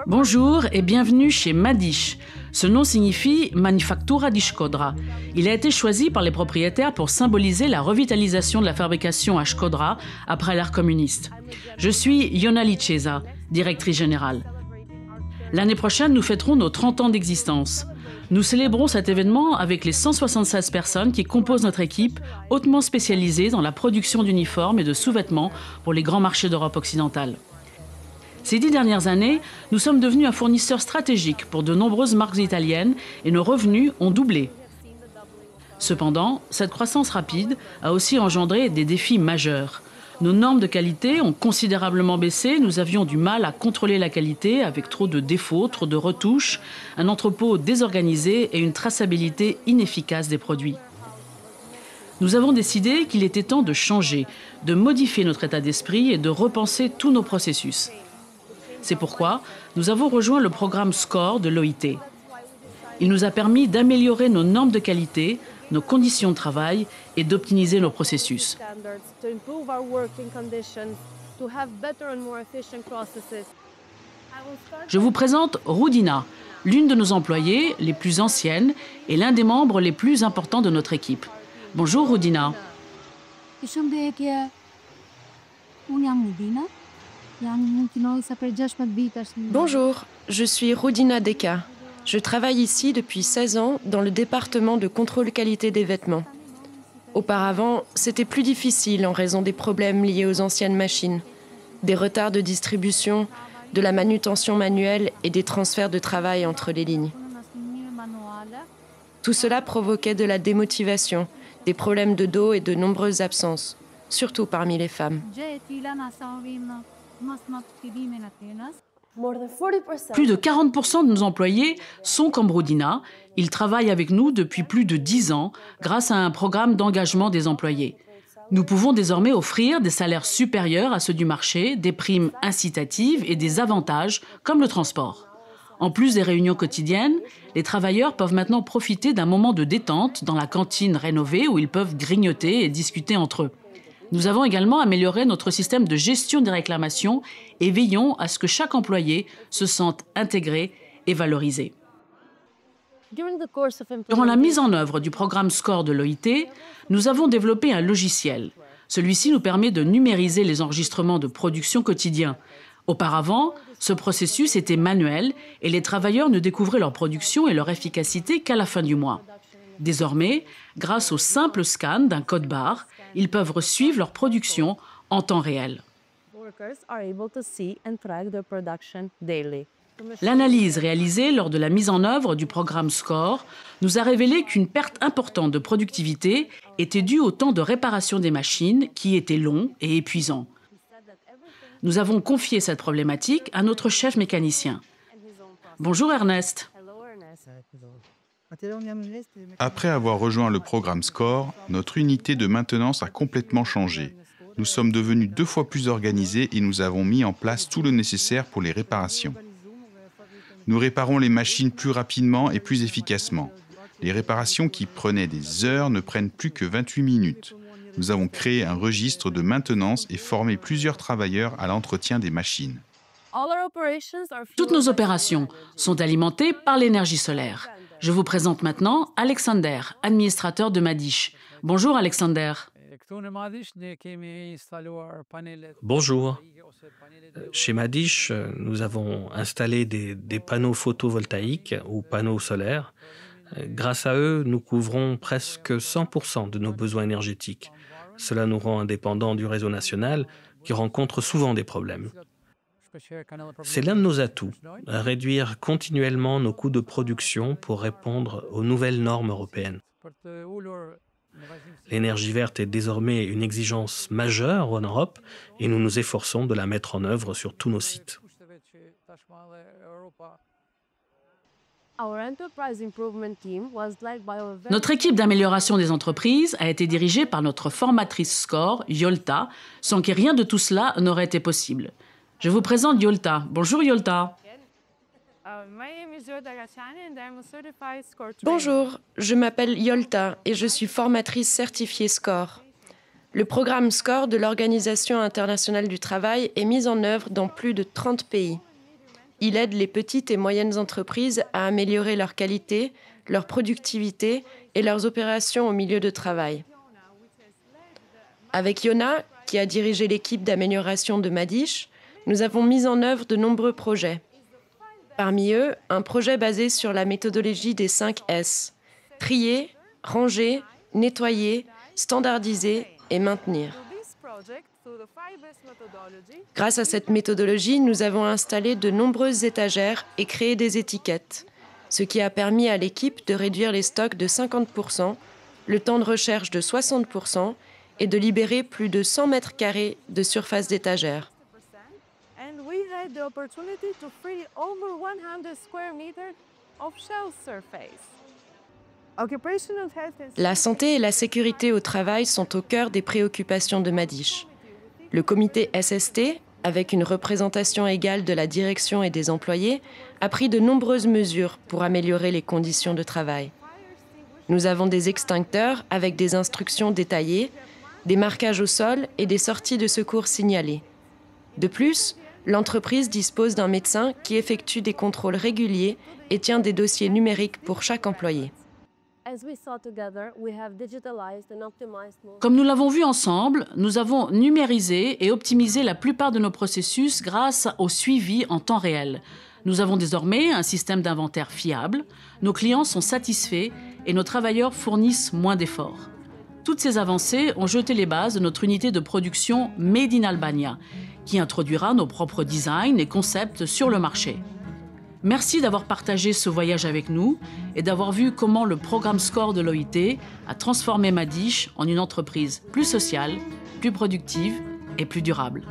Bonjour et bienvenue chez Madish. Ce nom signifie Manufactura di Shkodra. Il a été choisi par les propriétaires pour symboliser la revitalisation de la fabrication à Shkodra après l'ère communiste. Je suis Yona Liceza, directrice générale. L'année prochaine, nous fêterons nos 30 ans d'existence. Nous célébrons cet événement avec les 176 personnes qui composent notre équipe, hautement spécialisée dans la production d'uniformes et de sous-vêtements pour les grands marchés d'Europe occidentale. Ces 10 dernières années, nous sommes devenus un fournisseur stratégique pour de nombreuses marques italiennes et nos revenus ont doublé. Cependant, cette croissance rapide a aussi engendré des défis majeurs. Nos normes de qualité ont considérablement baissé, nous avions du mal à contrôler la qualité avec trop de défauts, trop de retouches, un entrepôt désorganisé et une traçabilité inefficace des produits. Nous avons décidé qu'il était temps de changer, de modifier notre état d'esprit et de repenser tous nos processus. C'est pourquoi nous avons rejoint le programme SCORE de l'OIT. Il nous a permis d'améliorer nos normes de qualité, nos conditions de travail et d'optimiser nos processus. Je vous présente Rudina, l'une de nos employées les plus anciennes et l'un des membres les plus importants de notre équipe. Bonjour Rudina. Bonjour, je suis Rudina Deka. Je travaille ici depuis 16 ans dans le département de contrôle qualité des vêtements. Auparavant, c'était plus difficile en raison des problèmes liés aux anciennes machines, des retards de distribution, de la manutention manuelle et des transferts de travail entre les lignes. Tout cela provoquait de la démotivation, des problèmes de dos et de nombreuses absences, surtout parmi les femmes. Plus de 40% de nos employés sont comme Rudina. Ils travaillent avec nous depuis plus de 10 ans grâce à un programme d'engagement des employés. Nous pouvons désormais offrir des salaires supérieurs à ceux du marché, des primes incitatives et des avantages comme le transport. En plus des réunions quotidiennes, les travailleurs peuvent maintenant profiter d'un moment de détente dans la cantine rénovée où ils peuvent grignoter et discuter entre eux. Nous avons également amélioré notre système de gestion des réclamations et veillons à ce que chaque employé se sente intégré et valorisé. Durant la mise en œuvre du programme SCORE de l'OIT, nous avons développé un logiciel. Celui-ci nous permet de numériser les enregistrements de production quotidiens. Auparavant, ce processus était manuel et les travailleurs ne découvraient leur production et leur efficacité qu'à la fin du mois. Désormais, grâce au simple scan d'un code barre, ils peuvent suivre leur production en temps réel. L'analyse réalisée lors de la mise en œuvre du programme SCORE nous a révélé qu'une perte importante de productivité était due au temps de réparation des machines qui était long et épuisant. Nous avons confié cette problématique à notre chef mécanicien. Bonjour Ernest. Après avoir rejoint le programme SCORE, notre unité de maintenance a complètement changé. Nous sommes devenus 2 fois plus organisés et nous avons mis en place tout le nécessaire pour les réparations. Nous réparons les machines plus rapidement et plus efficacement. Les réparations qui prenaient des heures ne prennent plus que 28 minutes. Nous avons créé un registre de maintenance et formé plusieurs travailleurs à l'entretien des machines. Toutes nos opérations sont alimentées par l'énergie solaire. Je vous présente maintenant Alexander, administrateur de Madish. Bonjour Alexander. Bonjour. Chez Madish, nous avons installé des panneaux photovoltaïques ou panneaux solaires. Grâce à eux, nous couvrons presque 100% de nos besoins énergétiques. Cela nous rend indépendants du réseau national qui rencontre souvent des problèmes. C'est l'un de nos atouts, réduire continuellement nos coûts de production pour répondre aux nouvelles normes européennes. L'énergie verte est désormais une exigence majeure en Europe et nous nous efforçons de la mettre en œuvre sur tous nos sites. Notre équipe d'amélioration des entreprises a été dirigée par notre formatrice SCORE, Yolta, sans que rien de tout cela n'aurait été possible. Je vous présente Yolta. Bonjour Yolta. Bonjour, je m'appelle Yolta et je suis formatrice certifiée SCORE. Le programme SCORE de l'Organisation internationale du travail est mis en œuvre dans plus de 30 pays. Il aide les petites et moyennes entreprises à améliorer leur qualité, leur productivité et leurs opérations au milieu de travail. Avec Yona, qui a dirigé l'équipe d'amélioration de Madish, nous avons mis en œuvre de nombreux projets. Parmi eux, un projet basé sur la méthodologie des 5 S. Trier, ranger, nettoyer, standardiser et maintenir. Grâce à cette méthodologie, nous avons installé de nombreuses étagères et créé des étiquettes, ce qui a permis à l'équipe de réduire les stocks de 50%, le temps de recherche de 60% et de libérer plus de 100 mètres carrés de surface d'étagères. La santé et la sécurité au travail sont au cœur des préoccupations de Madish. Le comité SST, avec une représentation égale de la direction et des employés, a pris de nombreuses mesures pour améliorer les conditions de travail. Nous avons des extincteurs avec des instructions détaillées, des marquages au sol et des sorties de secours signalées. De plus, l'entreprise dispose d'un médecin qui effectue des contrôles réguliers et tient des dossiers numériques pour chaque employé. Comme nous l'avons vu ensemble, nous avons numérisé et optimisé la plupart de nos processus grâce au suivi en temps réel. Nous avons désormais un système d'inventaire fiable, nos clients sont satisfaits et nos travailleurs fournissent moins d'efforts. Toutes ces avancées ont jeté les bases de notre unité de production Made in Albania, qui introduira nos propres designs et concepts sur le marché. Merci d'avoir partagé ce voyage avec nous et d'avoir vu comment le programme SCORE de l'OIT a transformé Madish en une entreprise plus sociale, plus productive et plus durable.